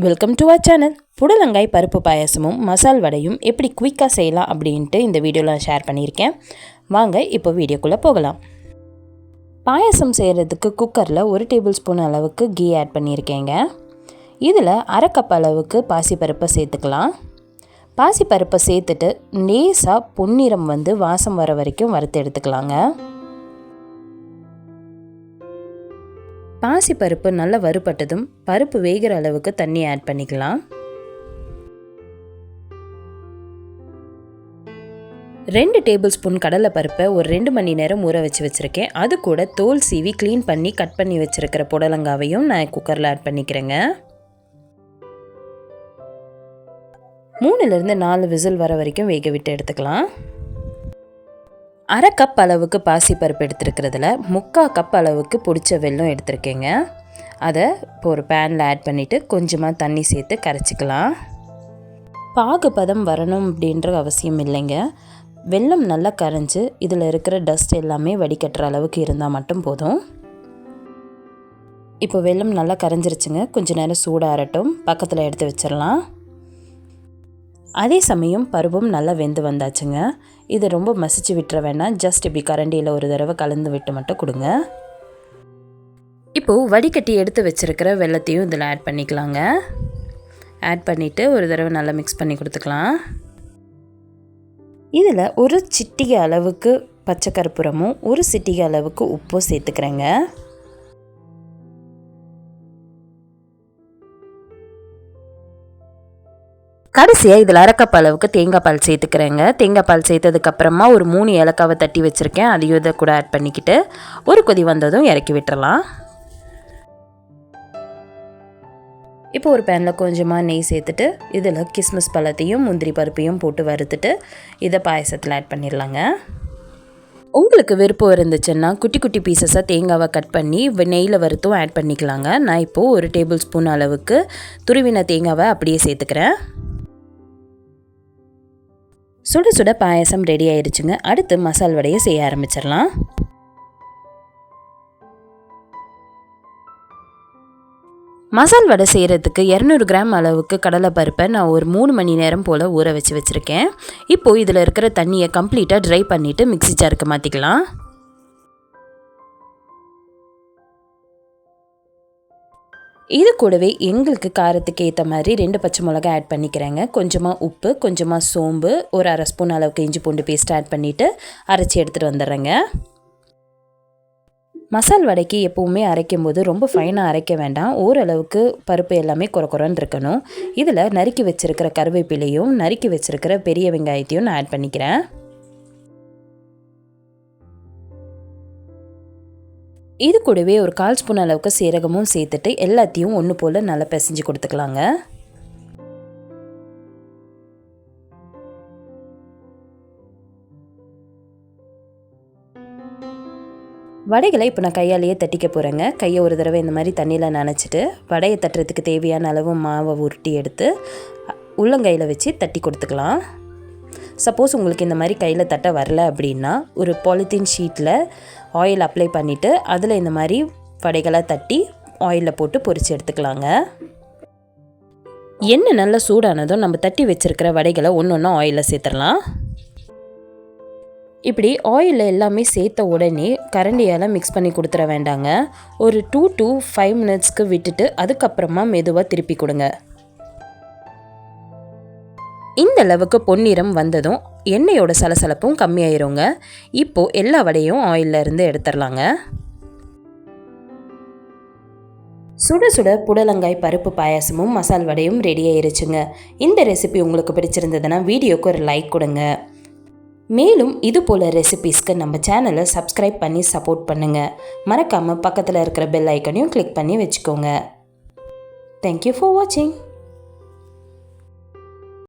Welcome to our channel. புடலங்காய் பருப்பு பாயாசமும் மசால் வடையும் எப்படி குயிக்காக செய்யலாம் அப்படின்ட்டு இந்த வீடியோவில் ஷேர் பண்ணியிருக்கேன். வாங்க இப்போ வீடியோக்குள்ளே போகலாம். பாயாசம் செய்கிறதுக்கு குக்கரில் 1 டேபிள் ஸ்பூன் அளவுக்கு கீ ஆட் பண்ணியிருக்கேங்க. இதில் அரை கப் அளவுக்கு பாசிப்பருப்பை சேர்த்துக்கலாம். பாசிப்பருப்பை சேர்த்துட்டு லேசாக பொன்னிறம் வாசம் வர வரைக்கும் வறுத்து எடுத்துக்கலாங்க. பாசிப்பருப்பு நல்லா வறுபட்டதும் பருப்பு வேகிற அளவுக்கு தண்ணி ஆட் பண்ணிக்கலாம். 2 டேபிள் ஸ்பூன் கடலை பருப்பை ஒரு 2 மணி நேரம் ஊற வச்சுருக்கேன். அது கூட தோல் சீவி க்ளீன் பண்ணி கட் பண்ணி வச்சுருக்கிற புடலங்காவையும் நான் குக்கரில் ஆட் பண்ணிக்கிறேங்க. 3லேருந்து 4 விசில் வர வரைக்கும் வேக விட்டு எடுத்துக்கலாம். அரை கப் அளவுக்கு பாசிப்பருப்பு எடுத்துருக்கிறதுல 3/4 கப் அளவுக்கு பொடிச்ச வெல்லம் எடுத்துருக்கேங்க. அதை இப்போ ஒரு பேனில் ஆட் பண்ணிவிட்டு கொஞ்சமாக தண்ணி சேர்த்து கரைச்சிக்கலாம். பாகு பதம் வரணும் அப்படின்ற அவசியம் இல்லைங்க. வெல்லம் நல்லா கரைஞ்சி இதில் இருக்கிற டஸ்ட் எல்லாமே வடிகட்டுற அளவுக்கு இருந்தால் மட்டும் போதும். இப்போ வெல்லம் நல்லா கரைஞ்சிருச்சுங்க. கொஞ்சம் நேரம் சூடாகட்டும், பக்கத்தில் எடுத்து வச்சிடலாம். அதே சமயம் பருப்பும் நல்லா வெந்து வந்தாச்சுங்க. இதை ரொம்ப மசிச்சு விட்டுற வேண்டாம். ஜஸ்ட் இப்படி கரண்டியில் ஒரு தடவை கலந்து விட்டு மட்டும் கொடுங்க. இப்போது வடிகட்டி எடுத்து வச்சுருக்கிற வெல்லத்தையும் இதில் ஆட் பண்ணிக்கலாங்க. ஆட் பண்ணிவிட்டு ஒரு தடவை நல்லா மிக்ஸ் பண்ணி கொடுத்துக்கலாம். இதில் ஒரு சிட்டிகை அளவுக்கு பச்சை கற்பூரமும் ஒரு சிட்டிகை அளவுக்கு உப்பும் சேர்த்துக்கிறேங்க. கடைசியாக இதில் அரை கப் அளவுக்கு தேங்காய் பால் சேர்த்துக்கிறேங்க. தேங்காய் பால் சேர்த்ததுக்கப்புறமா ஒரு 3 ஏலக்காவை தட்டி வச்சுருக்கேன். அதையும் இதை கூட ஆட் பண்ணிக்கிட்டு ஒரு கொதி வந்ததும் இறக்கி விட்டுறலாம். இப்போ ஒரு பேனில் கொஞ்சமாக நெய் சேர்த்துட்டு இதில் கிஸ்மிஸ் பழத்தையும் முந்திரி பருப்பையும் போட்டு வறுத்துட்டு இதை பாயசத்தில் ஆட் பண்ணிடலாங்க. உங்களுக்கு விருப்பம் இருந்துச்சுன்னா குட்டி குட்டி பீசஸாக தேங்காவை கட் பண்ணி நெய்யில் வறுத்தும் ஆட் பண்ணிக்கலாங்க. நான் இப்போது 1 டேபிள் ஸ்பூன் அளவுக்கு துருவின தேங்காவை அப்படியே சேர்த்துக்கிறேன். சுட சுட பாயசம் ரெடி ஆயிடுச்சுங்க. அடுத்து மசால் வடையை செய்ய ஆரம்பிச்சிடலாம். மசால் வடை செய்கிறதுக்கு 200 கிராம் அளவுக்கு கடலை பருப்பை நான் ஒரு 3 மணி நேரம் போல் ஊற வச்சுருக்கேன். இப்போது இதில் இருக்கிற தண்ணியை கம்ப்ளீட்டாக ட்ரை பண்ணிவிட்டு மிக்ஸி ஜாருக்கு மாற்றிக்கலாம். இது கூடவே எங்களுக்கு காரத்துக்கு ஏற்ற மாதிரி 2 பச்சை மிளகா ஆட் பண்ணிக்கிறேங்க. கொஞ்சமாக உப்பு, கொஞ்சமாக சோம்பு, ஒரு அரை ஸ்பூன் அளவுக்கு இஞ்சி பூண்டு பேஸ்ட் ஆட் பண்ணிவிட்டு அரைச்சி எடுத்துகிட்டு வந்துடுறேங்க. மசால் வடைக்கு எப்போவுமே அரைக்கும் போது ரொம்ப ஃபைனாக அரைக்க வேண்டாம். ஓரளவுக்கு பருப்பு எல்லாமே குறன்னு இருக்கணும். இதில் நறுக்கி வச்சுருக்கிற கருவேப்பிலையும் நறுக்கி வச்சுருக்கிற பெரிய வெங்காயத்தையும் நான் ஆட் பண்ணிக்கிறேன். இது கூடவே ஒரு 1/4 ஸ்பூன் அளவுக்கு சீரகமும் சேர்த்துட்டு எல்லாத்தையும் ஒன்று போல் நல்லா பிசைஞ்சு கொடுத்துக்கலாங்க. வடைகளை இப்போ நான் கையாலேயே தட்டிக்க போகிறேங்க. கையை ஒரு தடவை இந்த மாதிரி தண்ணியில் நனைச்சிட்டு வடையை தட்டுறதுக்கு தேவையான அளவு மாவை உருட்டி எடுத்து உள்ளங்கையில் வச்சு தட்டி கொடுத்துக்கலாம். சப்போஸ் உங்களுக்கு இந்த மாதிரி கையில் தட்ட வரல அப்படின்னா ஒரு பாலித்தீன் ஷீட்டில் ஆயில் அப்ளை பண்ணிவிட்டு அதில் இந்த மாதிரி வடைகளை தட்டி ஆயிலில் போட்டு பொரித்து எடுத்துக்கலாங்க. எண்ணெய் நல்லா சூடானதும் நம்ம தட்டி வச்சுருக்கிற வடைகளை ஒன்று ஒன்றா ஆயிலில் சேர்த்துடலாம். இப்படி ஆயிலில் எல்லாமே சேர்த்த உடனே கரண்டியால் மிக்ஸ் பண்ணி கொடுத்துட வேண்டாங்க. ஒரு 2 to 5 மினிட்ஸ்க்கு விட்டுட்டு அதுக்கப்புறமா மெதுவாக திருப்பி கொடுங்க. இந்த அளவுக்கு பொன்னிறம் வந்ததும் எண்ணெயோட சலசலப்பும் கம்மியாயிருங்க. இப்போது எல்லா வடையும் ஆயிலில் இருந்து எடுத்துடலாங்க. சுட சுட புடலங்காய் பருப்பு பாயாசமும் மசால் வடையும் ரெடி ஆயிருச்சுங்க. இந்த ரெசிபி உங்களுக்கு பிடிச்சிருந்ததுன்னா வீடியோக்கு ஒரு லைக் கொடுங்க. மேலும் இது போல் ரெசிபீஸ்க்கு நம்ம சேனலை சப்ஸ்கிரைப் பண்ணி சப்போர்ட் பண்ணுங்கள். மறக்காமல் பக்கத்தில் இருக்கிற பெல் ஐக்கனையும் கிளிக் பண்ணி வச்சுக்கோங்க. தேங்க்யூ ஃபார் வாட்சிங்.